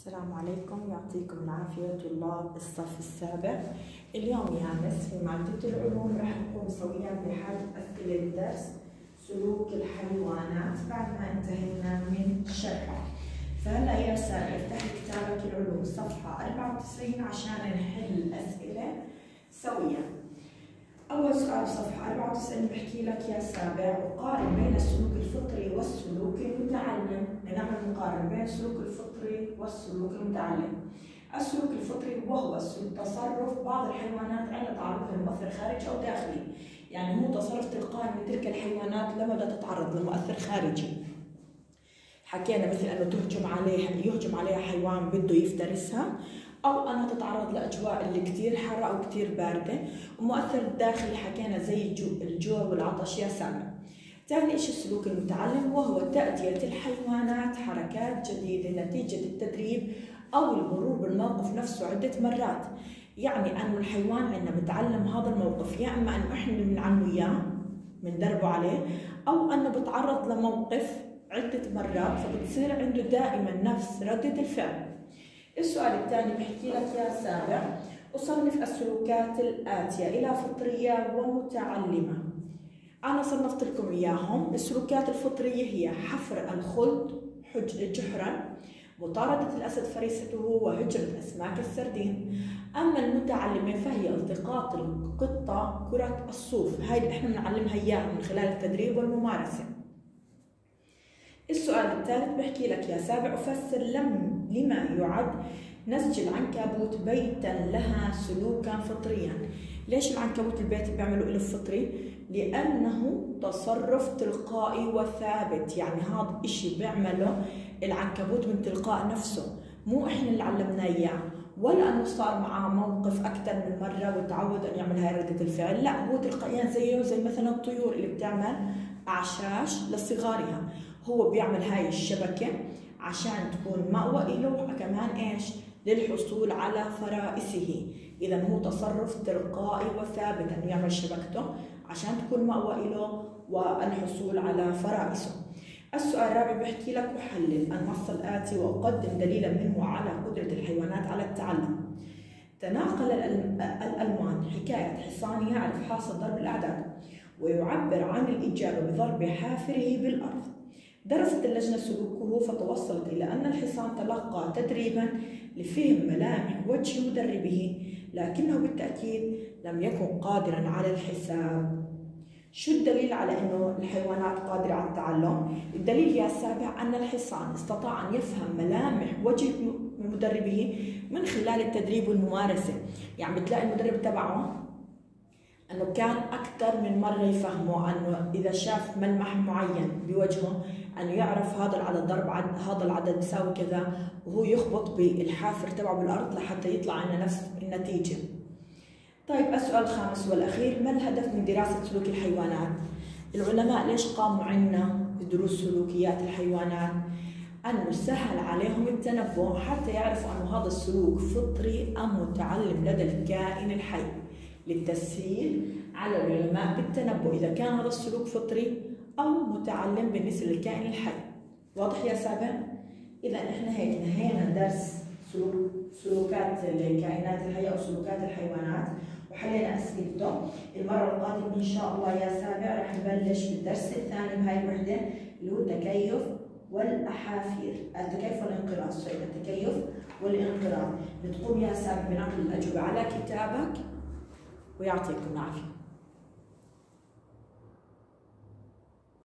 السلام عليكم، يعطيكم العافية طلاب الصف السابع. اليوم يا مس في مادة العلوم راح نقوم سويا بحل أسئلة الدرس سلوك الحيوانات بعد ما انتهينا من شرحه. فهلا يا سارة افتح كتابك العلوم صفحة 94 عشان نحل الأسئلة سويا. أول سؤال صفحة 94 بحكي لك يا سابع وقارن بين السلوك الفطري والسلوك المتعلم. نعمل مقارنة بين السلوك الفطري والسلوك المتعلم. السلوك الفطري وهو تصرف بعض الحيوانات عند تعرض لمؤثر خارجي أو داخلي، يعني هو تصرف تلقائي من تلك الحيوانات لما بدها تتعرض لمؤثر خارجي. حكينا مثل أنه يهجم عليها حيوان بده يفترسها، أو أنها تتعرض لأجواء اللي كتير حارة أو كتير باردة. ومؤثر الداخلي حكينا زي الجوع والعطش يا سامع. ثاني شيء السلوك المتعلم وهو تأدية الحيوانات حركات جديدة نتيجة التدريب أو المرور بالموقف نفسه عدة مرات. يعني أنه الحيوان عندنا بتعلم هذا الموقف، يا إما أنه إحنا بنعلمه إياه بندربه عليه، أو أنه بتعرض لموقف عدة مرات فبتصير عنده دائما نفس ردة الفعل. السؤال الثاني بحكي لك يا سابع أصنف السلوكات الآتية إلى فطرية ومتعلمة. أنا صنفت لكم إياهم. السلوكات الفطرية هي حفر الخلد جحرا، مطاردة الأسد فريسته وهجرة أسماك السردين. أما المتعلمة فهي التقاط القطة كرة الصوف، هاي إحنا بنعلمها إياها من خلال التدريب والممارسة. السؤال الثالث بحكي لك يا سابع أفسر لما يعد نسج العنكبوت بيتا لها سلوكا فطريا. ليش العنكبوت البيت بيعملوا له فطري؟ لأنه تصرف تلقائي وثابت، يعني هذا إشي بيعمله العنكبوت من تلقاء نفسه، مو إحنا اللي علمناه إياه، ولا أنه صار معاه موقف أكثر من مرة وتعود أن يعمل هاي ردة الفعل، لا هو تلقائيا زي مثلا الطيور اللي بتعمل أعشاش لصغارها، هو بيعمل هاي الشبكة عشان تكون مأوى له كمان إيش؟ للحصول على فرائسه. إذا هو تصرف تلقائي وثابت أنه يعمل شبكته عشان تكون مأوى له والحصول على فرائسه. السؤال الرابع بحكي لك أحلل النص الآتي وأقدم دليلا منه على قدرة الحيوانات على التعلم. تناقل الألوان حكاية حصان يعرف حاصل ضرب الأعداد ويعبر عن الإجابة بضرب حافره بالأرض. درست اللجنة سلوكه فتوصلت إلى أن الحصان تلقى تدريبا لفهم ملامح وجه مدربه، لكنه بالتأكيد لم يكن قادرا على الحساب. شو الدليل على أنه الحيوانات قادرة على التعلم؟ الدليل يا سابع أن الحصان استطاع أن يفهم ملامح وجه مدربه من خلال التدريب والممارسة. يعني بتلاقي المدرب تبعه أنه كان أكثر من مرة يفهمه، أنه إذا شاف ملمح معين بوجهه أنه يعرف هذا العدد ضرب هذا العدد بيساوي كذا، وهو يخبط بالحافر تبعه بالأرض لحتى يطلع عنا نفس النتيجة. طيب السؤال الخامس والأخير، ما الهدف من دراسة سلوك الحيوانات؟ العلماء ليش قاموا عنا بدروس سلوكيات الحيوانات؟ أنه سهل عليهم التنبؤ حتى يعرفوا أنه هذا السلوك فطري أم متعلم لدى الكائن الحي، للتسهيل على العلماء بالتنبؤ إذا كان هذا السلوك فطري أو متعلم بالنسبة للكائن الحي. واضح يا سابع؟ إذا إحنا هيك نهينا درس سلوكات الكائنات الحية أو سلوكات الحيوانات وحلينا أسئلته. المرة القادمة إن شاء الله يا سابع رح نبلش بالدرس الثاني بهاي الوحدة اللي هو التكيف والأحافير، التكيف والانقراض، التكيف والانقراض. بتقوم يا سابع بنقل الأجوبة على كتابك ويعطيكم العافية.